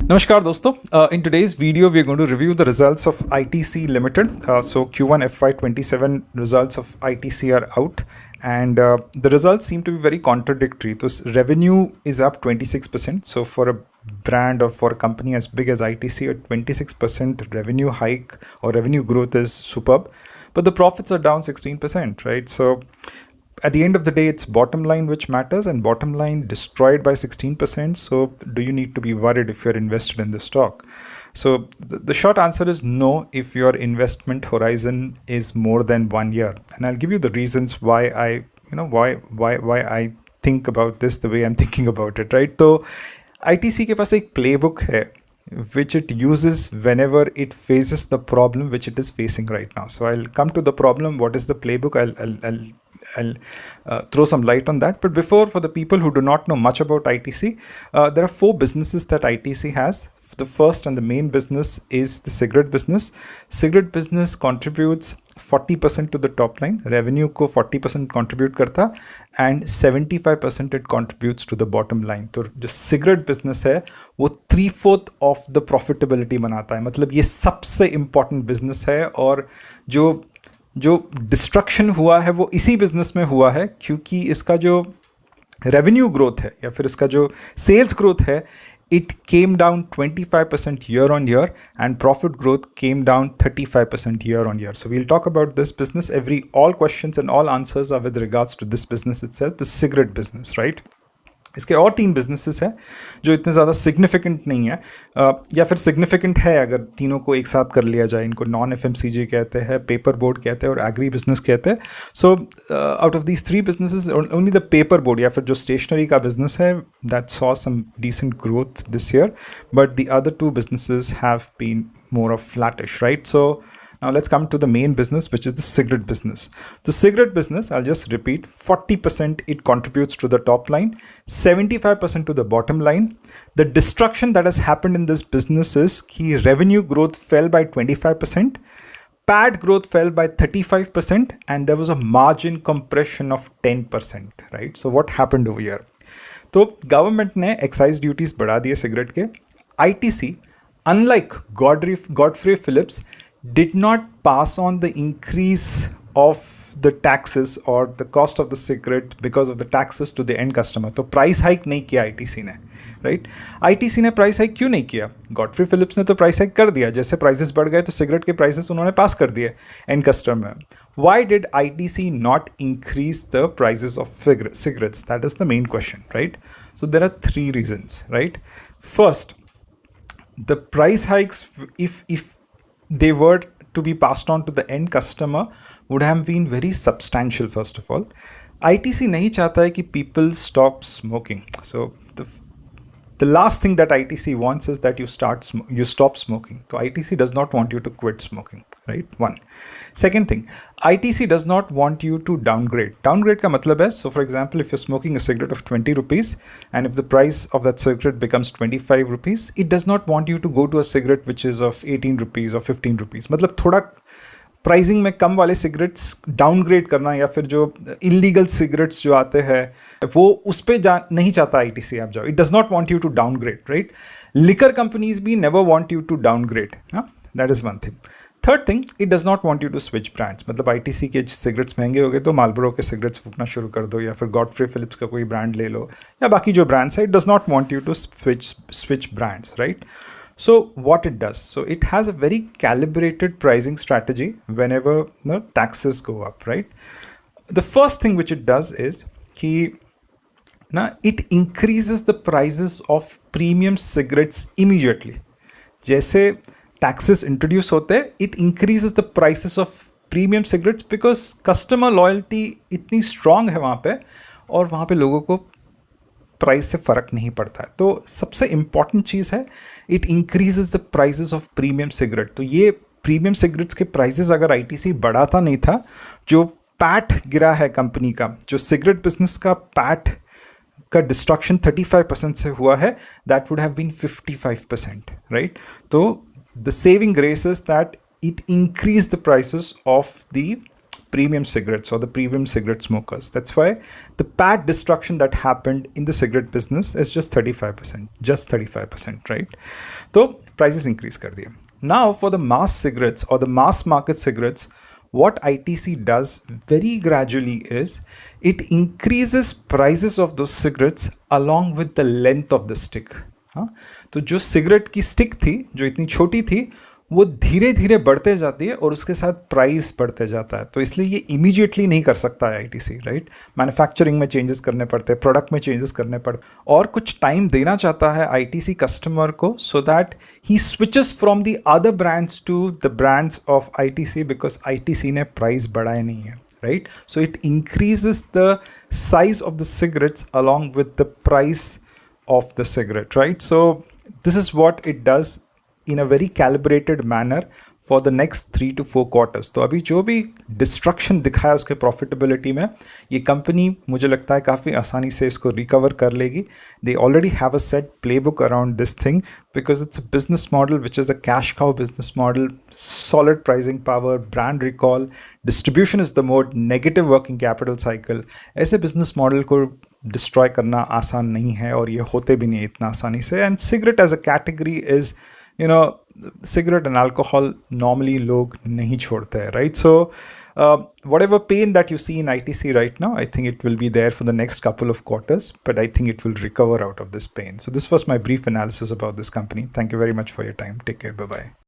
Namaskar दोस्तों. In today's video we are going to review the results of ITC Limited. So Q1 FY27 results of ITC are out and the results seem to be very contradictory. So revenue is up 26%. So for a brand or for a company as big as ITC, a 26% revenue hike or revenue growth is superb. But the profits are down 16%, right? So at the end of the day, it's bottom line which matters, and bottom line destroyed by 16%. So do you need to be worried if you're invested in the stock? So the short answer is no if your investment horizon is more than 1 year. And I'll give you the reasons why I think about this the way I'm thinking about it, right? So ITC के पास एक playbook है which it uses whenever it faces the problem which it is facing right now. So I'll come to the problem. What is the playbook? I'll throw some light on that. But before, for the people who do not know much about ITC, there are 4 businesses that ITC has. The first and the main business is the cigarette business. Cigarette business contributes 40% to the top line. Revenue को 40% contribute करता and 75% it contributes to the bottom line. तो जो cigarette business है वो 3/4 of the profitability बनाता है. मतलब ये सबसे important business है और जो डिस्ट्रक्शन हुआ है वो इसी बिजनेस में हुआ है क्योंकि इसका जो रेवेन्यू ग्रोथ है या फिर इसका जो सेल्स ग्रोथ है it came down 25% year on year and profit growth came down 35% year on year. So we'll talk about this business. All questions and all answers are with regards to this business itself, the cigarette business, right? इसके और 3 businesses हैं जो इतने ज़्यादा significant नहीं है या फिर सिग्निफिकेंट है अगर तीनों को एक साथ कर लिया जाए. इनको नॉन FMCG कहते हैं, पेपर बोर्ड कहते हैं और एग्री बिजनेस कहते हैं. So out of these 3 businesses only the paper board या फिर जो स्टेशनरी का बिजनेस है that saw some decent growth this year, but the other 2 businesses have been more of flattish, right? So now let's come to the main business, which is the cigarette business. The cigarette business, I'll just repeat, 40% it contributes to the top line, 75% to the bottom line. The destruction that has happened in this business is key revenue growth fell by 25%, PAT growth fell by 35%, and there was a margin compression of 10%, right? So what happened over here? तो government ने excise duties बढ़ा दिए cigarette के. ITC, unlike Godfrey Phillips, did not pass on the increase of the taxes or the cost of the cigarette because of the taxes to the end customer. तो price hike नहीं किया ITC ने, right? ITC ने price hike क्यों नहीं किया? Godfrey Philips ने तो प्राइस हाइक कर दिया. जैसे प्राइसेस बढ़ गए तो सिगरेट के प्राइसेस उन्होंने पास कर दिए and customer. Why did ITC not increase the prices of cigarettes? That is the main question, right? So there are 3 reasons, right? First, the price hikes, if they were to be passed on to the end customer, would have been very substantial. First of all, ITC नहीं चाहता है कि people stop smoking. So the last thing that ITC wants is that you stop smoking. So ITC does not want you to quit smoking, right? One. Second thing, ITC does not want you to downgrade. Downgrade का मतलब है, so for example, if you're smoking a cigarette of 20 rupees and if the price of that cigarette becomes 25 rupees, it does not want you to go to a cigarette which is of 18 rupees or 15 rupees. मतलब थोड़ा pricing में कम वाले cigarettes downgrade करना या फिर जो illegal cigarettes जो आते हैं वो उस पर नहीं चाहता ITC आप जाओ. It does not want you to downgrade, right? Liquor companies भी never want you to downgrade. That is one thing. Third thing, it does not want you to switch brands. मतलब ITC के cigarettes महंगे हो गए तो Marlboro के cigarettes फूकना शुरू कर दो या फिर गॉडफ्री फिलिप्स का कोई ब्रांड ले लो या बाकी जो ब्रांड्स है. It does not want you to switch brands, right? So what it does, so it has a very calibrated pricing strategy whenever the taxes go up, right? The first thing which it does is it increases the prices of premium cigarettes immediately. जैसे taxes introduce होते it increases the prices of premium cigarettes because customer loyalty इतनी strong है वहाँ पे और वहाँ पे लोगों को प्राइस से फ़र्क नहीं पड़ता है. तो सबसे इम्पॉर्टेंट चीज़ है it increases the prices of premium cigarette. तो ये प्रीमियम सिगरेट्स के प्राइसेस अगर ITC बढ़ाता नहीं था, जो पैट गिरा है कंपनी का, जो सिगरेट बिजनेस का पैट का डिस्ट्रक्शन 35% से हुआ है, that would have been 55%, right? तो the saving grace is that it increased the prices of the premium cigarettes or the premium cigarette smokers. That's why the PAT destruction that happened in the cigarette business is just 35%. Just 35%, right? So prices increase kar diye. Now for the mass cigarettes or the mass market cigarettes, what ITC does very gradually is it increases prices of those cigarettes along with the length of the stick. हाँ, तो जो cigarette की stick थी जो इतनी छोटी थी वो धीरे धीरे बढ़ते जाती है और उसके साथ प्राइस बढ़ते जाता है. तो इसलिए ये इमीडिएटली नहीं कर सकता है आईटीसी, राइट? मैन्युफैक्चरिंग में चेंजेस करने पड़ते हैं, प्रोडक्ट में चेंजेस करने पड़ते और कुछ टाइम देना चाहता है आईटीसी कस्टमर को so that he switches from the other brands to the brands of ITC because ITC ने प्राइस बढ़ाए नहीं है, right? So it increases the size of the cigarettes along with the price of the cigarette, right? So this is what it does in a very calibrated manner for the next 3 to 4 quarters. तो अभी जो भी destruction दिखा है उसके profitability में ये company मुझे लगता है काफ़ी आसानी से इसको रिकवर कर लेगी. They already have a set playbook around this thing because it's a business model which is a cash cow business model, solid pricing power, brand recall, distribution is the mode, negative working capital cycle. ऐसे business model को destroy करना आसान नहीं है और ये होते भी नहीं इतना आसानी से. And cigarette as a category is cigarette and alcohol normally log nahi chhodte hai, right? So whatever pain that you see in ITC right now, I think it will be there for the next couple of quarters, but I think it will recover out of this pain. So this was my brief analysis about this company. Thank you very much for your time. Take care. Bye-bye.